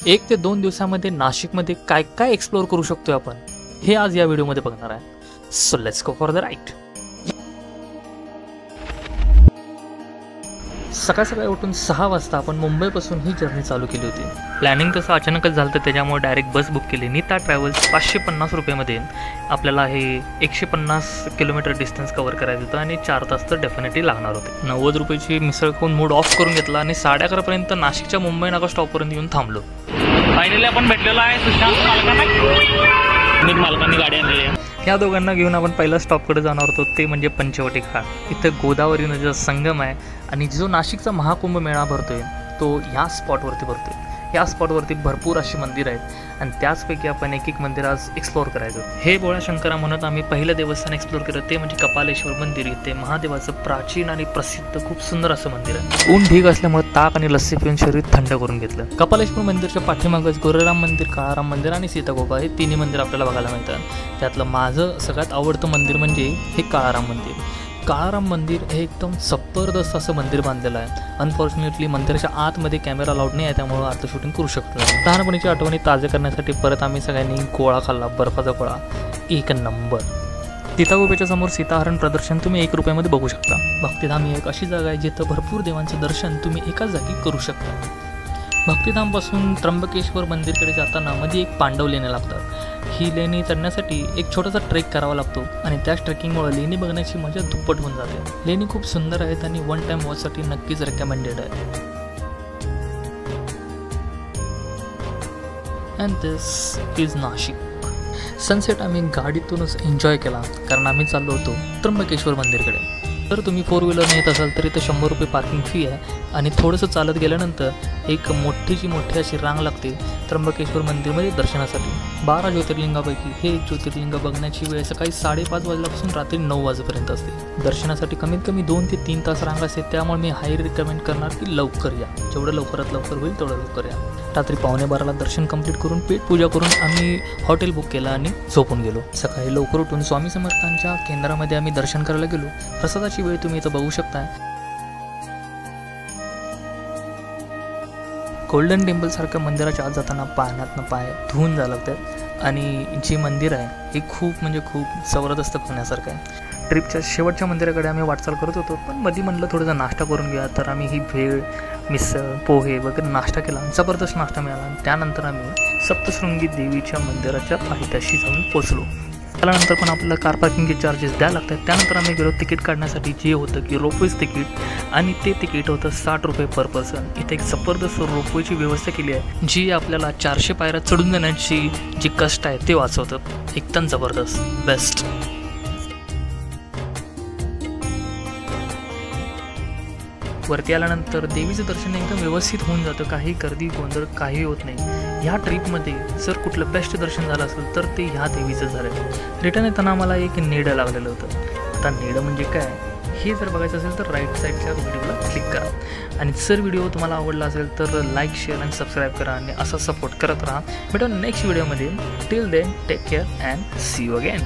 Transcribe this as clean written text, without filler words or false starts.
1 ते 2 दिवसामध्ये नाशिकमध्ये काय काय एक्सप्लोर करू शकतो आपण हे आज या व्हिडिओमध्ये बघणार आहे। So let's go for the ride. सकाळी उठून 6 वाजता आपण मुंबईपासून ही जर्नी चालू केली होती। प्लॅनिंग तसं अचानकच झालं तर त्याच्यामुळे डायरेक्ट बस बुक केली। नीता ट्रॅव्हल्स 550 रुपयामध्ये आपल्याला हे 150 किलोमीटर डिस्टन्स कव्हर करायचं होतं आणि 4 तास तर डेफिनेटली लागणार होते। 90 रुपयाची मिसळ खाऊन मूड ऑफ करून घेतला आणि 11:30 पर्यंत नाशिकच्या मुंबई नाका स्टॉपपर्यंत येऊन थांबलो। फायनली आपण भेटलेलो आहे सुशांत मालकांनी गाडी आणलेली आहे। या दोघांना घेऊन आपण पहिला स्टॉपकडे जाणार होतो, ते म्हणजे पंचवटी घाट। इथं गोदावरी नदीचा संगम आहे आणि जो नाशिकचा महाकुंभ मेळा भरतोय तो या स्पॉटवरती भरतोय। या स्पॉटवरती भरपूर अशी मंदिर आहेत आणि त्याचपैकी आपण एक मंदिर आज एक्सप्लोर करायचं। हे बोळा शंकरा म्हणत आम्ही पहिलं देवस्थान एक्सप्लोर केलं, ते म्हणजे कपालेश्वर मंदिर। इथे महादेवाचं प्राचीन आणि प्रसिद्ध खूप सुंदर असं मंदिर आहे। ऊन ढीग असल्यामुळे ताक आणि लस्सी पिऊन शरीर थंड करून घेतलं। कपालेश्वर मंदिरच्या पाठीमागच गोरेराम मंदिर, काळाराम मंदिर आणि सीतागोपा हे तिन्ही मंदिर आपल्याला बघायला मिळतात। त्यातलं माझं सगळ्यात आवडतं मंदिर म्हणजे हे काळाराम मंदिर। काळाराम मंदिर हे एकदम जबरदस्त असं मंदिर बांधलेलं आहे। अनफॉर्च्युनेटली मंदिराच्या आतमध्ये कॅमेरा अलाउड नाही आहे, त्यामुळे आतलं शूटिंग करू शकतो। लहानपणीची आठवणी ताजे करण्यासाठी परत आम्ही सगळ्यांनी गोळा खाल्ला, बर्फाचा गोळा, एक नंबर। सीतागोप्याच्या समोर सीताहरण प्रदर्शन तुम्ही 1 रुपयामध्ये बघू शकता। भक्तिधाम ही एक अशी जागा आहे जिथं भरपूर देवांचं दर्शन तुम्ही एकाच जागी करू शकता। भक्तिधामपासून त्र्यंबकेश्वर मंदिरकडे जाताना मध्ये एक पांडव लेणी लागतात। ही लेणी चढण्यासाठी एक छोटासा ट्रेक करावा लागतो आणि त्याच ट्रेकिंगमुळे लेणी बघण्याची मजा दुप्पट होऊन जाते। लेणी खूप सुंदर आहेत आणि वन टाइम वॉचसाठी नक्कीच रेकमेंडेड आहे। And this is Nashik. Sunset आम्ही गाडीतूनच एन्जॉय केला, कारण आम्ही चाललो होतो त्र्यंबकेश्वर मंदिरकडे। तर तुम्ही 4 व्हीलरने येत असाल तर इथं 100 रुपये पार्किंग फी आहे आणि थोडंसं चालत गेल्यानंतर एक मोठी अशी रांग लागते त्र्यंबकेश्वर मंदिरमध्ये दर्शनासाठी। 12 ज्योतिर्लिंगापैकी हे एक ज्योतिर्लिंग बघण्याची वेळ सकाळी 5:30 वाजल्यापासून रात्री 9 वाजेपर्यंत असते। दर्शनासाठी कमीत कमी 2 ते 3 तास रांग असते, त्यामुळे मी हाय रिकमेंड करणार की लवकर या। जेवढं लवकरात लवकर होईल तेवढं लवकर या। रात्री 11:15ला दर्शन कंप्लीट करून पेट पूजा करून आम्ही हॉटेल बुक केलं आणि झोपून गेलो। सकाळी लवकर उठून स्वामी समर्थांच्या केंद्रामध्ये आम्ही दर्शन करायला गेलो। प्रसादाची वेळ तुम्ही इथं बघू शकताय। गोल्डन टेम्पल सारख्या मंदिराच्या आत जाताना पाण्यातनं पाय धुवून जावं लागतात आणि जे मंदिर आहे हे खूप जबरदस्त बघण्यासारखं आहे। ट्रिपच्या शेवटच्या मंदिराकडे आम्ही वाटचाल करत होतो, पण मध्ये म्हणलं थोडासा नाश्ता करून घ्या, तर आम्ही ही भेळ, मिसळ, पोहे वगैरे नाश्ता केला। जबरदस्त नाश्ता मिळाला आणि त्यानंतर आम्ही सप्तशृंगी देवीच्या मंदिराच्या पायथ्याशी जाऊन पोचलो। त्यानंतर पण आपल्याला कार पार्किंगचे चार्जेस द्यावे लागतात। त्यानंतर आम्ही गेलो तिकीट काढण्यासाठी, जे होतं की रोपवेज तिकीट, आणि ते तिकीट होतं 60 रुपये पर पर्सन। इथे एक जबरदस्त रोपवेची व्यवस्था केली आहे, जी आपल्याला 400 पायऱ्या चढून जाण्याची जी कष्ट आहे ते वाचवतं। एकदम जबरदस्त, बेस्ट। वरती आल्यानंतर देवीचं दर्शन एकदम व्यवस्थित होऊन जातं, काही गर्दी गोंधळ काही होत नाही। ह्या ट्रिपमध्ये जर कुठलं बेस्ट दर्शन झालं असेल तर ते ह्या देवीचं झालं। रिटर्न येताना आम्हाला एक नेडं लागलेलं होतं। आता नेडं म्हणजे काय हे जर बघायचं असेल तर राईट साईडच्या व्हिडिओला क्लिक करा आणि जर व्हिडिओ तुम्हाला आवडला असेल तर लाईक, शेअर आणि सबस्क्राईब करा आणि असा सपोर्ट करत राहा। भेटू नेक्स्ट व्हिडिओमध्ये। Till then take care and see you again.